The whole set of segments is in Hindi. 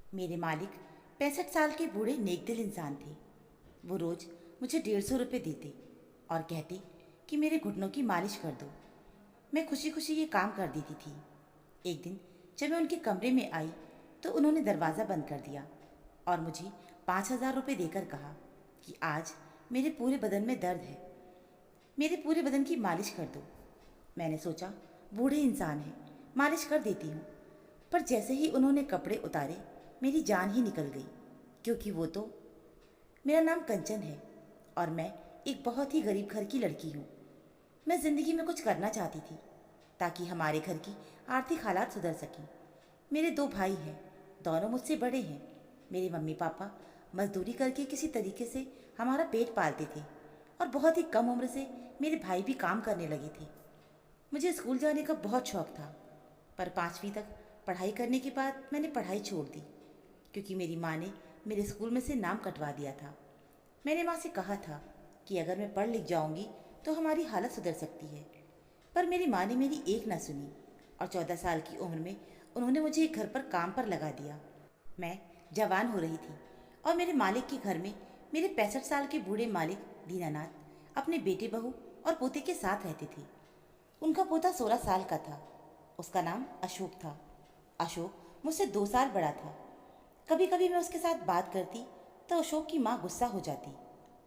मेरे मालिक 65 साल के बूढ़े नेकदिल इंसान थे। वो रोज़ मुझे 150 रुपये देते और कहते कि मेरे घुटनों की मालिश कर दो। मैं खुशी खुशी ये काम कर देती थी। एक दिन जब मैं उनके कमरे में आई तो उन्होंने दरवाज़ा बंद कर दिया और मुझे 5,000 रुपये देकर कहा कि आज मेरे पूरे बदन में दर्द है, मेरे पूरे बदन की मालिश कर दो। मैंने सोचा बूढ़े इंसान हैं, मालिश कर देती हूँ। पर जैसे ही उन्होंने कपड़े उतारे मेरी जान ही निकल गई, क्योंकि वो तो मेरा नाम कंचन है और मैं एक बहुत ही गरीब घर की लड़की हूँ। मैं ज़िंदगी में कुछ करना चाहती थी ताकि हमारे घर की आर्थिक हालात सुधर सकें। मेरे 2 भाई हैं, दोनों मुझसे बड़े हैं। मेरे मम्मी पापा मजदूरी करके किसी तरीके से हमारा पेट पालते थे और बहुत ही कम उम्र से मेरे भाई भी काम करने लगे थे। मुझे स्कूल जाने का बहुत शौक था, पर 5वीं तक पढ़ाई करने के बाद मैंने पढ़ाई छोड़ दी, क्योंकि मेरी माँ ने मेरे स्कूल में से नाम कटवा दिया था। मैंने माँ से कहा था कि अगर मैं पढ़ लिख जाऊंगी तो हमारी हालत सुधर सकती है, पर मेरी माँ ने मेरी एक ना सुनी और 14 साल की उम्र में उन्होंने मुझे एक घर पर काम पर लगा दिया। मैं जवान हो रही थी और मेरे मालिक के घर में मेरे 65 साल के बूढ़े मालिक दीनानाथ अपने बेटे बहू और पोते के साथ रहते थे। उनका पोता 16 साल का था। उसका नाम अशोक था। अशोक मुझसे 2 साल बड़ा था। कभी कभी मैं उसके साथ बात करती तो अशोक की माँ गुस्सा हो जाती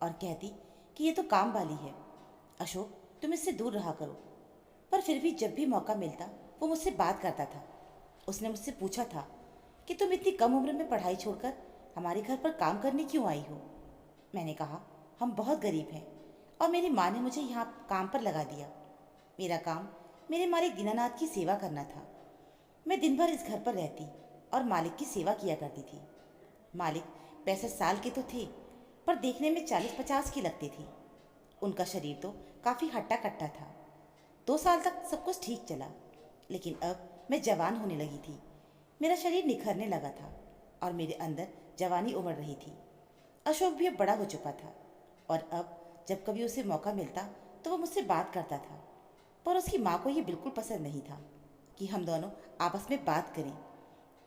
और कहती कि ये तो काम वाली है, अशोक तुम इससे दूर रहा करो। पर फिर भी जब भी मौका मिलता वो मुझसे बात करता था। उसने मुझसे पूछा था कि तुम इतनी कम उम्र में पढ़ाई छोड़कर हमारे घर पर काम करने क्यों आई हो। मैंने कहा हम बहुत गरीब हैं और मेरी माँ ने मुझे यहाँ काम पर लगा दिया। मेरा काम मेरे मालिक दीनानाथ की सेवा करना था। मैं दिन भर इस घर पर रहती और मालिक की सेवा किया करती थी। मालिक 65 साल के तो थे, पर देखने में 40-50 की लगती थी। उनका शरीर तो काफ़ी हट्टा कट्टा था। 2 साल तक सब कुछ ठीक चला, लेकिन अब मैं जवान होने लगी थी। मेरा शरीर निखरने लगा था और मेरे अंदर जवानी उमड़ रही थी। अशोक भी अब बड़ा हो चुका था और अब जब कभी उसे मौका मिलता तो वो मुझसे बात करता था, पर उसकी माँ को ये बिल्कुल पसंद नहीं था कि हम दोनों आपस में बात करें।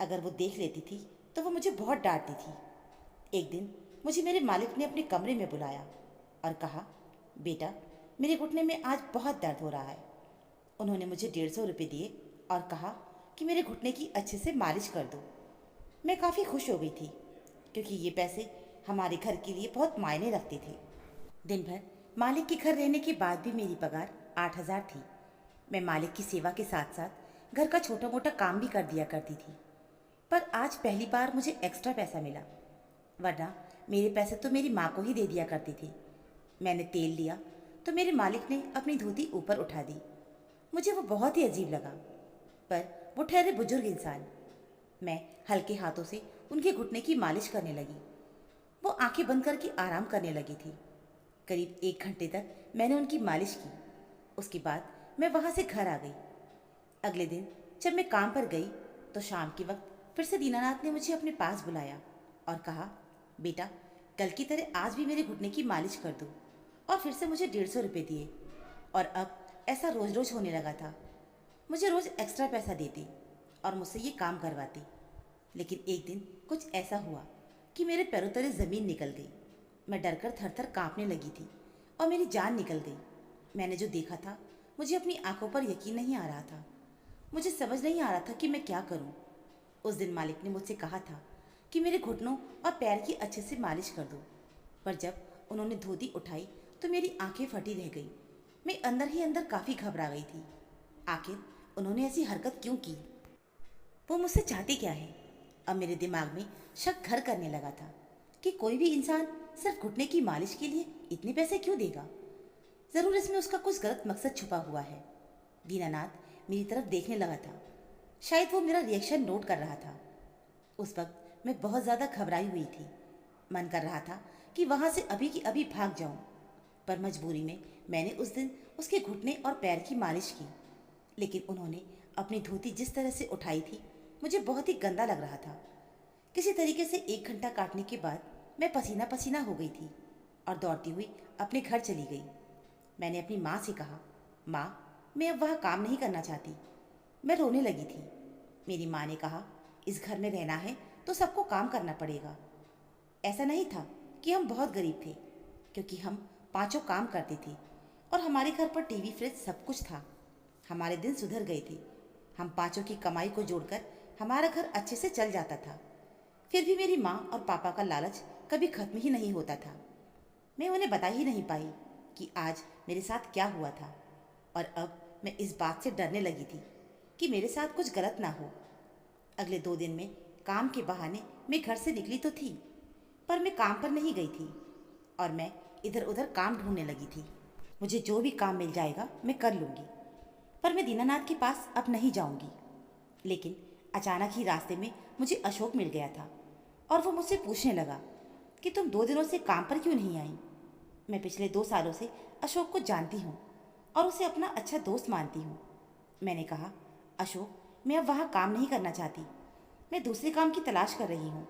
अगर वो देख लेती थी तो वो मुझे बहुत डांटती थी। एक दिन मुझे मेरे मालिक ने अपने कमरे में बुलाया और कहा, बेटा मेरे घुटने में आज बहुत दर्द हो रहा है। उन्होंने मुझे 150 रुपये दिए और कहा कि मेरे घुटने की अच्छे से मालिश कर दो। मैं काफ़ी खुश हो गई थी, क्योंकि ये पैसे हमारे घर के लिए बहुत मायने रखते थे। दिन भर मालिक के घर रहने के बाद भी मेरी पगार 8,000 थी। मैं मालिक की सेवा के साथ साथ घर का छोटा मोटा काम भी कर दिया करती थी। पर आज पहली बार मुझे एक्स्ट्रा पैसा मिला, वरना मेरे पैसे तो मेरी माँ को ही दे दिया करती थी। मैंने तेल लिया तो मेरे मालिक ने अपनी धोती ऊपर उठा दी। मुझे वो बहुत ही अजीब लगा, पर वो ठहरे बुजुर्ग इंसान। मैं हल्के हाथों से उनके घुटने की मालिश करने लगी। वो आंखें बंद करके आराम करने लगी थी। करीब 1 घंटे तक मैंने उनकी मालिश की। उसके बाद मैं वहाँ से घर आ गई। अगले दिन जब मैं काम पर गई तो शाम के वक्त फिर से दीनानाथ ने मुझे अपने पास बुलाया और कहा, बेटा कल की तरह आज भी मेरे घुटने की मालिश कर दो। और फिर से मुझे 150 रुपये दिए। और अब ऐसा रोज़ रोज़ होने लगा था। मुझे रोज़ एक्स्ट्रा पैसा देती और मुझसे ये काम करवाती। लेकिन एक दिन कुछ ऐसा हुआ कि मेरे पैरों तले ज़मीन निकल गई। मैं डरकर थर थर काँपने लगी थी और मेरी जान निकल गई। मैंने जो देखा था मुझे अपनी आंखों पर यकीन नहीं आ रहा था। मुझे समझ नहीं आ रहा था कि मैं क्या करूं। उस दिन मालिक ने मुझसे कहा था कि मेरे घुटनों और पैर की अच्छे से मालिश कर दो, पर जब उन्होंने धोती उठाई तो मेरी आंखें फटी रह गई। मैं अंदर ही अंदर काफ़ी घबरा गई थी। आखिर उन्होंने ऐसी हरकत क्यों की? वो मुझसे चाहती क्या है? अब मेरे दिमाग में शक घर करने लगा था कि कोई भी इंसान सिर्फ घुटने की मालिश के लिए इतने पैसे क्यों देगा। ज़रूर इसमें उसका कुछ गलत मकसद छुपा हुआ है। दीनानाथ मेरी तरफ देखने लगा था। शायद वो मेरा रिएक्शन नोट कर रहा था। उस वक्त मैं बहुत ज़्यादा घबराई हुई थी। मन कर रहा था कि वहाँ से अभी की अभी भाग जाऊँ, पर मजबूरी में मैंने उस दिन उसके घुटने और पैर की मालिश की। लेकिन उन्होंने अपनी धोती जिस तरह से उठाई थी मुझे बहुत ही गंदा लग रहा था। किसी तरीके से 1 घंटा काटने के बाद मैं पसीना पसीना हो गई थी और दौड़ती हुई अपने घर चली गई। मैंने अपनी माँ से कहा, माँ मैं अब वहाँ काम नहीं करना चाहती। मैं रोने लगी थी। मेरी माँ ने कहा, इस घर में रहना है तो सबको काम करना पड़ेगा। ऐसा नहीं था कि हम बहुत गरीब थे, क्योंकि हम पांचों काम करते थे और हमारे घर पर टीवी, फ्रिज सब कुछ था। हमारे दिन सुधर गए थे। हम पांचों की कमाई को जोड़कर हमारा घर अच्छे से चल जाता था। फिर भी मेरी माँ और पापा का लालच कभी खत्म ही नहीं होता था। मैं उन्हें बता ही नहीं पाई कि आज मेरे साथ क्या हुआ था, और अब मैं इस बात से डरने लगी थी कि मेरे साथ कुछ गलत ना हो। अगले 2 दिन में काम के बहाने मैं घर से निकली तो थी, पर मैं काम पर नहीं गई थी और मैं इधर उधर काम ढूंढने लगी थी। मुझे जो भी काम मिल जाएगा मैं कर लूँगी, पर मैं दीनानाथ के पास अब नहीं जाऊँगी। लेकिन अचानक ही रास्ते में मुझे अशोक मिल गया था और वो मुझसे पूछने लगा कि तुम 2 दिनों से काम पर क्यों नहीं आई। मैं पिछले 2 सालों से अशोक को जानती हूँ और उसे अपना अच्छा दोस्त मानती हूँ। मैंने कहा, अशोक, मैं अब वहाँ काम नहीं करना चाहती। मैं दूसरे काम की तलाश कर रही हूँ,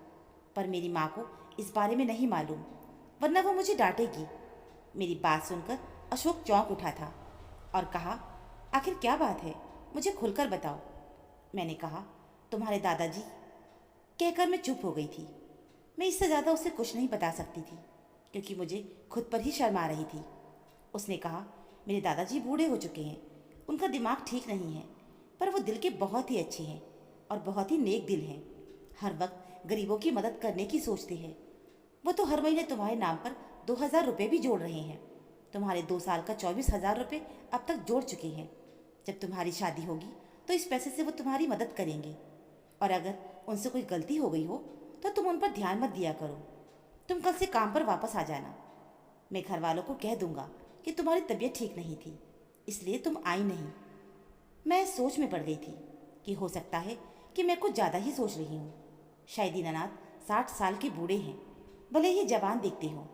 पर मेरी माँ को इस बारे में नहीं मालूम, वरना वो मुझे डांटेगी। मेरी बात सुनकर अशोक चौंक उठा था और कहा, आखिर क्या बात है, मुझे खुलकर बताओ। मैंने कहा, तुम्हारे दादाजी। कहकर मैं चुप हो गई थी। मैं इससे ज़्यादा उसे कुछ नहीं बता सकती थी, क्योंकि मुझे खुद पर ही शर्म आ रही थी। उसने कहा, मेरे दादाजी बूढ़े हो चुके हैं, उनका दिमाग ठीक नहीं है, पर वो दिल के बहुत ही अच्छे हैं और बहुत ही नेक दिल हैं। हर वक्त गरीबों की मदद करने की सोचते हैं। वो तो हर महीने तुम्हारे नाम पर 2,000 रुपये भी जोड़ रहे हैं। तुम्हारे 2 साल का 24,000 रुपये अब तक जोड़ चुके हैं। जब तुम्हारी शादी होगी तो इस पैसे से वो तुम्हारी मदद करेंगे, और अगर उनसे कोई गलती हो गई हो तो तुम उन पर ध्यान मत दिया करो। तुम कल से काम पर वापस आ जाना। मैं घर वालों को कह दूंगा कि तुम्हारी तबीयत ठीक नहीं थी, इसलिए तुम आई नहीं। मैं सोच में पड़ गई थी कि हो सकता है कि मैं कुछ ज़्यादा ही सोच रही हूँ। शायद दीनानाथ 60 साल के बूढ़े हैं, भले ही जवान दिखते हों।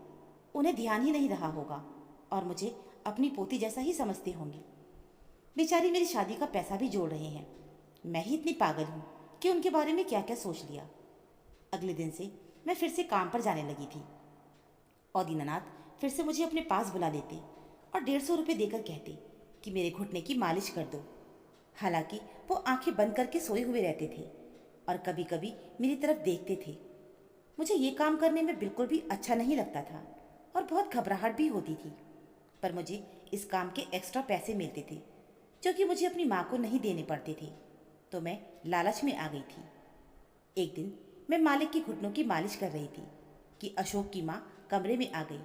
उन्हें ध्यान ही नहीं रहा होगा और मुझे अपनी पोती जैसा ही समझते होंगे। बेचारी मेरी शादी का पैसा भी जोड़ रहे हैं। मैं ही इतनी पागल हूँ कि उनके बारे में क्या क्या सोच लिया। अगले दिन से मैं फिर से काम पर जाने लगी थी और दीनानाथ फिर से मुझे अपने पास बुला लेते और 150 रुपये देकर कहते कि मेरे घुटने की मालिश कर दो। हालांकि वो आंखें बंद करके सोए हुए रहते थे और कभी कभी मेरी तरफ देखते थे। मुझे ये काम करने में बिल्कुल भी अच्छा नहीं लगता था और बहुत घबराहट भी होती थी, पर मुझे इस काम के एक्स्ट्रा पैसे मिलते थे जो कि मुझे अपनी माँ को नहीं देने पड़ते थे, तो मैं लालच में आ गई थी। एक दिन मैं मालिक की घुटनों की मालिश कर रही थी कि अशोक की माँ कमरे में आ गई।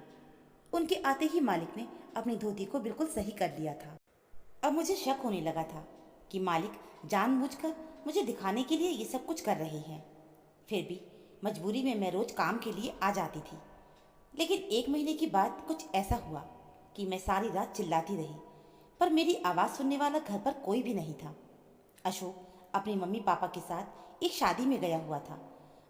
उनके आते ही मालिक ने अपनी धोती को बिल्कुल सही कर लिया था। अब मुझे शक होने लगा था कि मालिक जानबूझकर मुझे दिखाने के लिए ये सब कुछ कर रहे हैं। फिर भी मजबूरी में मैं रोज काम के लिए आ जाती थी। लेकिन 1 महीने के बाद कुछ ऐसा हुआ कि मैं सारी रात चिल्लाती रही, पर मेरी आवाज़ सुनने वाला घर पर कोई भी नहीं था। अशोक अपने मम्मी पापा के साथ एक शादी में गया हुआ था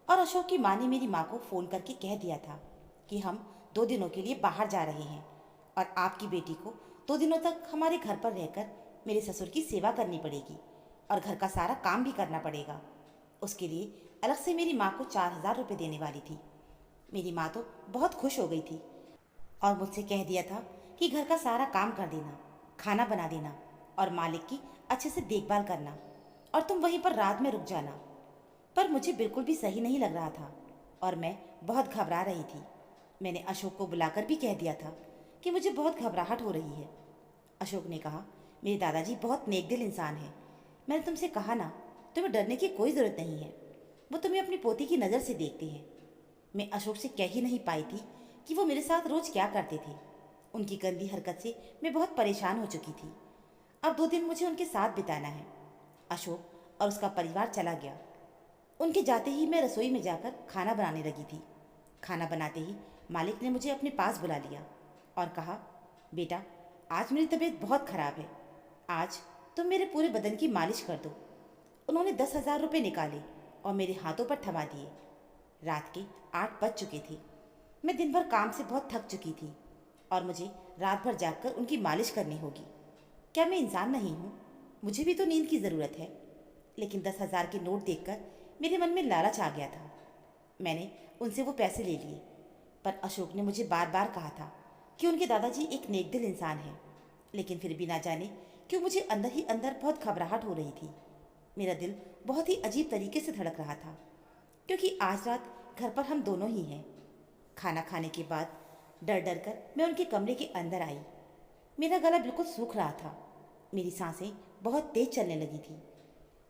और अशोक की माँ ने मेरी माँ को फ़ोन करके कह दिया था कि हम 2 दिनों के लिए बाहर जा रहे हैं और आपकी बेटी को 2 दिनों तक हमारे घर पर रहकर मेरे ससुर की सेवा करनी पड़ेगी और घर का सारा काम भी करना पड़ेगा। उसके लिए अलग से मेरी माँ को 4,000 रुपये देने वाली थी। मेरी माँ तो बहुत खुश हो गई थी और मुझसे कह दिया था कि घर का सारा काम कर देना, खाना बना देना और मालिक की अच्छे से देखभाल करना, और तुम वहीं पर रात में रुक जाना। पर मुझे बिल्कुल भी सही नहीं लग रहा था और मैं बहुत घबरा रही थी। मैंने अशोक को बुलाकर भी कह दिया था कि मुझे बहुत घबराहट हो रही है। अशोक ने कहा, मेरे दादाजी बहुत नेकदिल इंसान हैं। मैंने तुमसे कहा ना, तुम्हें डरने की कोई ज़रूरत नहीं है। वो तुम्हें अपनी पोती की नज़र से देखते हैं। मैं अशोक से कह ही नहीं पाई थी कि वो मेरे साथ रोज़ क्या करते थे। उनकी गंदी हरकत से मैं बहुत परेशान हो चुकी थी। अब 2 दिन मुझे उनके साथ बिताना है। अशोक और उसका परिवार चला गया। उनके जाते ही मैं रसोई में जाकर खाना बनाने लगी थी। खाना बनाते ही मालिक ने मुझे अपने पास बुला लिया और कहा, बेटा, आज मेरी तबीयत बहुत ख़राब है। आज तुम मेरे पूरे बदन की मालिश कर दो। उन्होंने 10,000 रुपये निकाले और मेरे हाथों पर थमा दिए। रात के 8 बज चुके थे। मैं दिन भर काम से बहुत थक चुकी थी और मुझे रात भर जागकर उनकी मालिश करनी होगी। क्या मैं इंसान नहीं हूँ? मुझे भी तो नींद की ज़रूरत है। लेकिन 10,000 के नोट देखकर मेरे मन में लालच आ गया था। मैंने उनसे वो पैसे ले लिए, पर अशोक ने मुझे बार बार कहा था कि उनके दादाजी एक नेकदिल इंसान हैं। लेकिन फिर भी ना जाने क्यों मुझे अंदर ही अंदर बहुत घबराहट हो रही थी। मेरा दिल बहुत ही अजीब तरीके से धड़क रहा था। क्योंकि आज रात घर पर हम दोनों ही हैं। खाना खाने के बाद डर डर कर मैं उनके कमरे के अंदर आई। मेरा गला बिल्कुल सूख रहा था। मेरी सांसें बहुत तेज चलने लगी थी।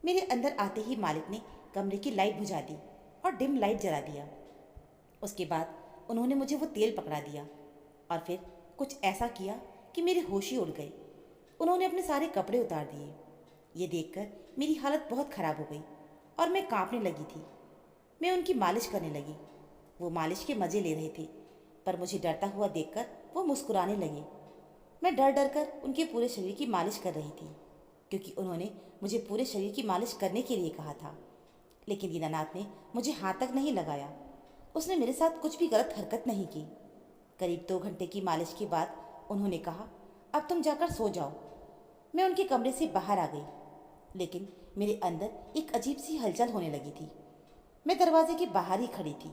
मेरे अंदर आते ही मालिक ने कमरे की लाइट बुझा दी और डिम लाइट जला दिया। उसके बाद उन्होंने मुझे वो तेल पकड़ा दिया और फिर कुछ ऐसा किया कि मेरे होश ही उड़ गए। उन्होंने अपने सारे कपड़े उतार दिए। ये देखकर मेरी हालत बहुत ख़राब हो गई और मैं कांपने लगी थी। मैं उनकी मालिश करने लगी। वो मालिश के मज़े ले रहे थे, पर मुझे डरता हुआ देखकर वो मुस्कुराने लगे। मैं डर डर कर उनके पूरे शरीर की मालिश कर रही थी, क्योंकि उन्होंने मुझे पूरे शरीर की मालिश करने के लिए कहा था। लेकिन दीनानाथ ने मुझे हाथ तक नहीं लगाया। उसने मेरे साथ कुछ भी गलत हरकत नहीं की। करीब 2 घंटे की मालिश के बाद उन्होंने कहा, अब तुम जाकर सो जाओ। मैं उनके कमरे से बाहर आ गई, लेकिन मेरे अंदर एक अजीब सी हलचल होने लगी थी। मैं दरवाजे के बाहर ही खड़ी थी।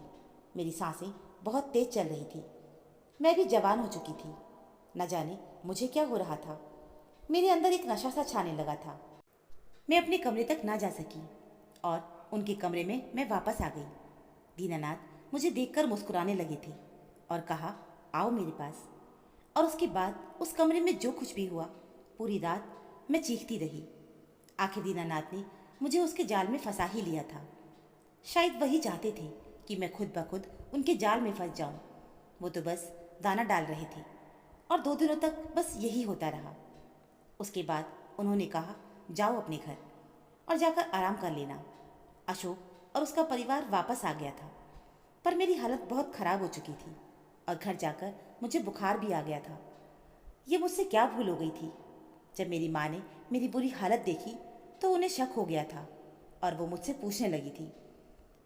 मेरी सांसें बहुत तेज चल रही थी। मैं भी जवान हो चुकी थी। न जाने मुझे क्या हो रहा था। मेरे अंदर एक नशा सा छाने लगा था। मैं अपने कमरे तक ना जा सकी और उनके कमरे में मैं वापस आ गई। दीनानाथ मुझे देखकर मुस्कुराने लगे थे और कहा, आओ मेरे पास। और उसके बाद उस कमरे में जो कुछ भी हुआ, पूरी रात मैं चीखती रही। आखिर दीनानाथ ने मुझे उसके जाल में फंसा ही लिया था। शायद वही चाहते थे कि मैं खुद ब खुद उनके जाल में फंस जाऊं। वो तो बस दाना डाल रहे थे और 2 दिनों तक बस यही होता रहा। उसके बाद उन्होंने कहा, जाओ अपने घर और जाकर आराम कर लेना। अशोक और उसका परिवार वापस आ गया था, पर मेरी हालत बहुत ख़राब हो चुकी थी और घर जाकर मुझे बुखार भी आ गया था। ये मुझसे क्या भूल हो गई थी। जब मेरी माँ ने मेरी बुरी हालत देखी तो उन्हें शक हो गया था और वो मुझसे पूछने लगी थी।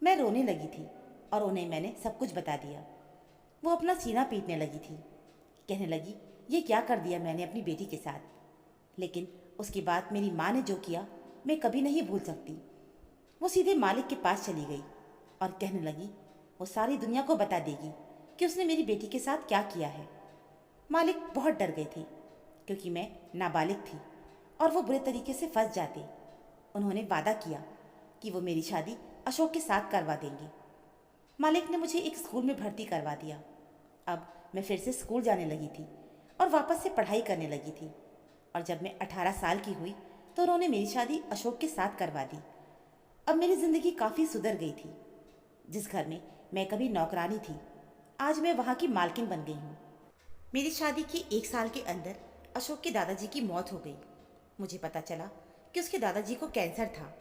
मैं रोने लगी थी और उन्हें मैंने सब कुछ बता दिया। वो अपना सीना पीटने लगी थी, कहने लगी, ये क्या कर दिया मैंने अपनी बेटी के साथ। लेकिन उसके बाद मेरी माँ ने जो किया मैं कभी नहीं भूल सकती। वो सीधे मालिक के पास चली गई और कहने लगी, वो सारी दुनिया को बता देगी कि उसने मेरी बेटी के साथ क्या किया है। मालिक बहुत डर गए थे, क्योंकि मैं नाबालिग थी और वो बुरे तरीके से फंस जाते। उन्होंने वादा किया कि वो मेरी शादी अशोक के साथ करवा देंगे। मालिक ने मुझे एक स्कूल में भर्ती करवा दिया। अब मैं फिर से स्कूल जाने लगी थी और वापस से पढ़ाई करने लगी थी। और जब मैं 18 साल की हुई तो उन्होंने मेरी शादी अशोक के साथ करवा दी। अब मेरी ज़िंदगी काफ़ी सुधर गई थी। जिस घर में मैं कभी नौकरानी थी, आज मैं वहाँ की मालकिन बन गई हूँ। मेरी शादी के 1 साल के अंदर अशोक के दादाजी की मौत हो गई। मुझे पता चला कि उसके दादाजी को कैंसर था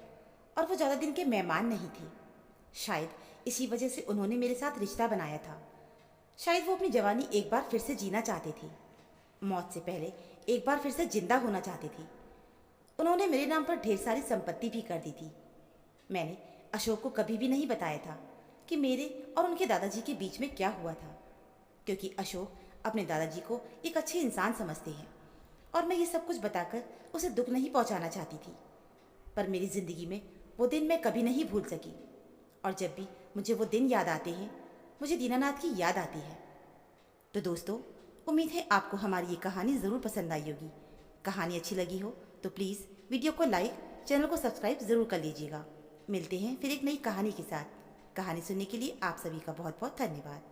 और वो ज़्यादा दिन के मेहमान नहीं थे। शायद इसी वजह से उन्होंने मेरे साथ रिश्ता बनाया था। शायद वो अपनी जवानी एक बार फिर से जीना चाहते थे। मौत से पहले एक बार फिर से जिंदा होना चाहते थे। उन्होंने मेरे नाम पर ढेर सारी संपत्ति भी कर दी थी। मैंने अशोक को कभी भी नहीं बताया था कि मेरे और उनके दादाजी के बीच में क्या हुआ था, क्योंकि अशोक अपने दादाजी को एक अच्छे इंसान समझते हैं और मैं ये सब कुछ बताकर उसे दुख नहीं पहुंचाना चाहती थी। पर मेरी ज़िंदगी में वो दिन मैं कभी नहीं भूल सकी और जब भी मुझे वो दिन याद आते हैं, मुझे दीनानाथ की याद आती है। तो दोस्तों, उम्मीद है आपको हमारी ये कहानी ज़रूर पसंद आई होगी। कहानी अच्छी लगी हो तो प्लीज़ वीडियो को लाइक, चैनल को सब्सक्राइब ज़रूर कर लीजिएगा। मिलते हैं फिर एक नई कहानी के साथ। कहानी सुनने के लिए आप सभी का बहुत बहुत धन्यवाद।